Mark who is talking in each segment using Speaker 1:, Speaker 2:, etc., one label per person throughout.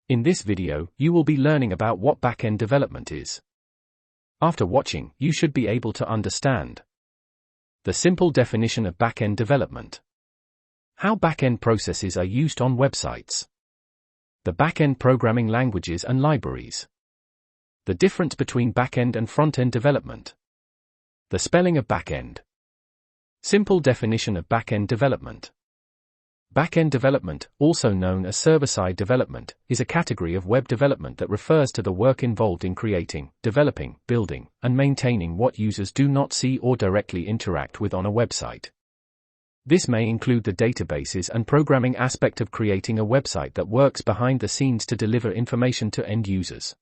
Speaker 1: In this video, you will be learning about what backend development is. After watching, you should be able to understand the simple definition of backend development, how backend processes are used on websites, the backend programming languages and libraries, the difference between backend and frontend development, the spelling of backend. Simple definition of backend development. Backend development, also known as server-side development, is a category of web development that refers to the work involved in creating, developing, building, and maintaining what users do not see or directly interact with on a website. This may include the databases and programming aspect of creating a website that works behind the scenes to deliver information to end users.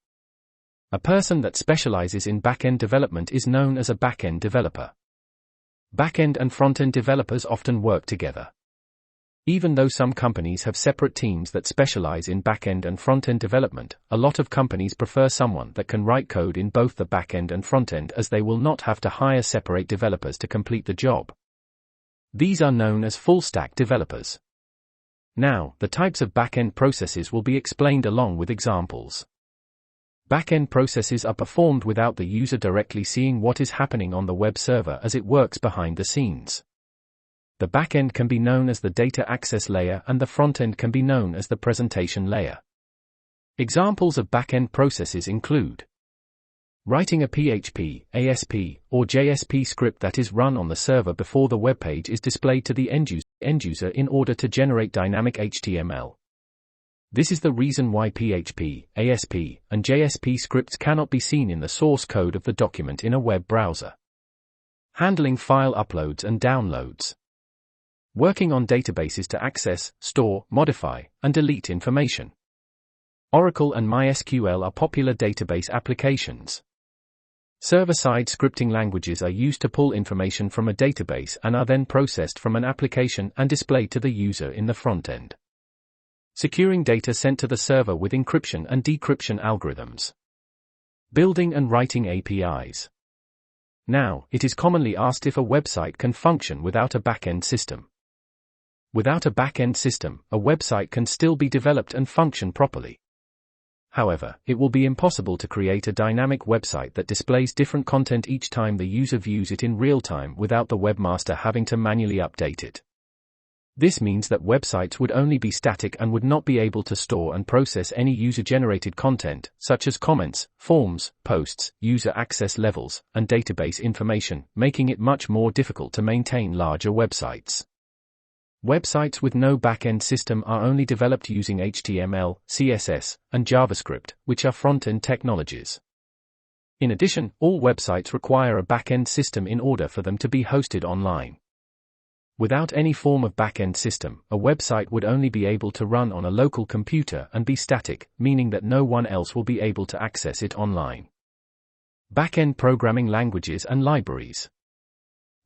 Speaker 1: A person that specializes in backend development is known as a backend developer. Backend and frontend developers often work together. Even though some companies have separate teams that specialize in backend and frontend development, a lot of companies prefer someone that can write code in both the backend and frontend, as they will not have to hire separate developers to complete the job. These are known as full-stack developers. Now, the types of backend processes will be explained along with examples. Backend processes are performed without the user directly seeing what is happening on the web server, as it works behind the scenes. The backend can be known as the data access layer and the frontend can be known as the presentation layer. Examples of backend processes include writing a PHP, ASP, or JSP script that is run on the server before the web page is displayed to the end user in order to generate dynamic HTML. This is the reason why PHP, ASP, and JSP scripts cannot be seen in the source code of the document in a web browser. Handling file uploads and downloads. Working on databases to access, store, modify, and delete information. Oracle and MySQL are popular database applications. Server-side scripting languages are used to pull information from a database and are then processed from an application and displayed to the user in the front end. Securing data sent to the server with encryption and decryption algorithms. Building and writing APIs. Now, it is commonly asked if a website can function without a backend system. Without a backend system, a website can still be developed and function properly. However, it will be impossible to create a dynamic website that displays different content each time the user views it in real time without the webmaster having to manually update it. This means that websites would only be static and would not be able to store and process any user-generated content, such as comments, forms, posts, user access levels, and database information, making it much more difficult to maintain larger websites. Websites with no backend system are only developed using HTML, CSS, and JavaScript, which are front-end technologies. In addition, all websites require a backend system in order for them to be hosted online. Without any form of backend system, a website would only be able to run on a local computer and be static, meaning that no one else will be able to access it online. Backend programming languages and libraries.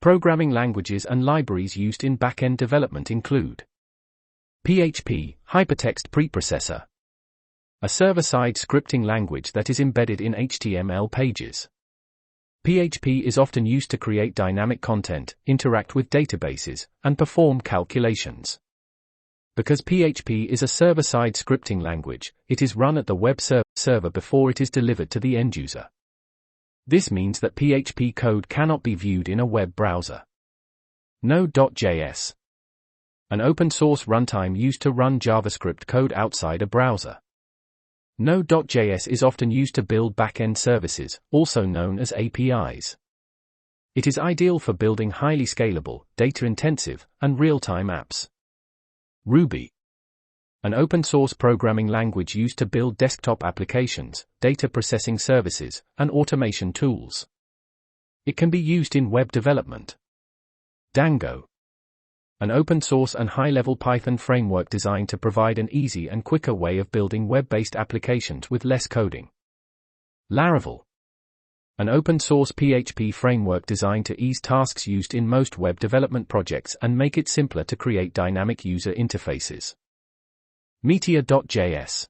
Speaker 1: Programming languages and libraries used in backend development include PHP, Hypertext Preprocessor, a server-side scripting language that is embedded in HTML pages. PHP is often used to create dynamic content, interact with databases, and perform calculations. Because PHP is a server-side scripting language, it is run at the web server before it is delivered to the end user. This means that PHP code cannot be viewed in a web browser. Node.js, an open-source runtime used to run JavaScript code outside a browser. Node.js is often used to build backend services, also known as APIs. It is ideal for building highly scalable, data-intensive, and real-time apps. Ruby, an open-source programming language used to build desktop applications, data processing services, and automation tools. It can be used in web development. Django, an open-source and high-level Python framework designed to provide an easy and quicker way of building web-based applications with less coding. Laravel, an open-source PHP framework designed to ease tasks used in most web development projects and make it simpler to create dynamic user interfaces. Meteor.js,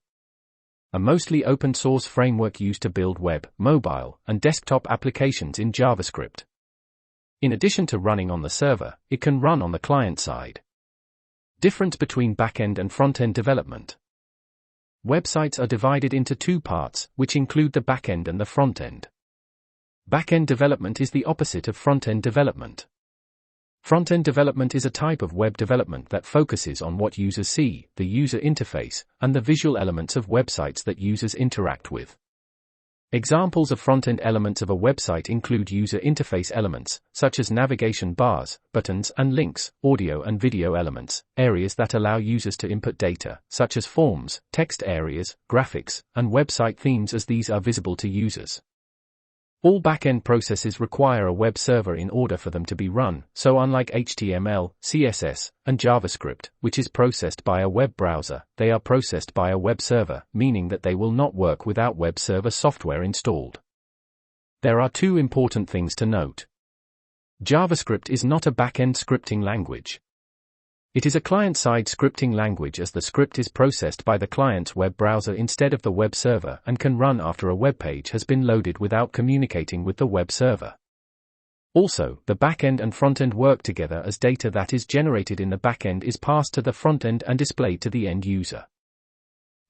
Speaker 1: a mostly open-source framework used to build web, mobile, and desktop applications in JavaScript. In addition to running on the server, it can run on the client side. Difference between backend and frontend development. Websites are divided into two parts, which include the backend and the frontend. Backend development is the opposite of frontend development. Frontend development is a type of web development that focuses on what users see, the user interface, and the visual elements of websites that users interact with. Examples of front-end elements of a website include user interface elements, such as navigation bars, buttons and links, audio and video elements, areas that allow users to input data, such as forms, text areas, graphics, and website themes as these are visible to users. All backend processes require a web server in order for them to be run, so unlike HTML, CSS, and JavaScript, which is processed by a web browser, they are processed by a web server, meaning that they will not work without web server software installed. There are two important things to note. JavaScript is not a backend scripting language. It is a client-side scripting language as the script is processed by the client's web browser instead of the web server and can run after a web page has been loaded without communicating with the web server. Also, the backend and frontend work together as data that is generated in the backend is passed to the frontend and displayed to the end user.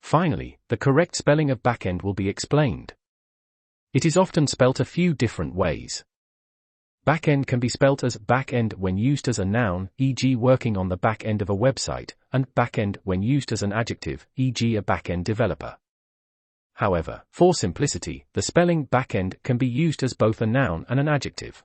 Speaker 1: Finally, the correct spelling of backend will be explained. It is often spelt a few different ways. Backend can be spelt as backend when used as a noun, e.g. working on the back end of a website, and backend when used as an adjective, e.g. a backend developer. However, for simplicity, the spelling backend can be used as both a noun and an adjective.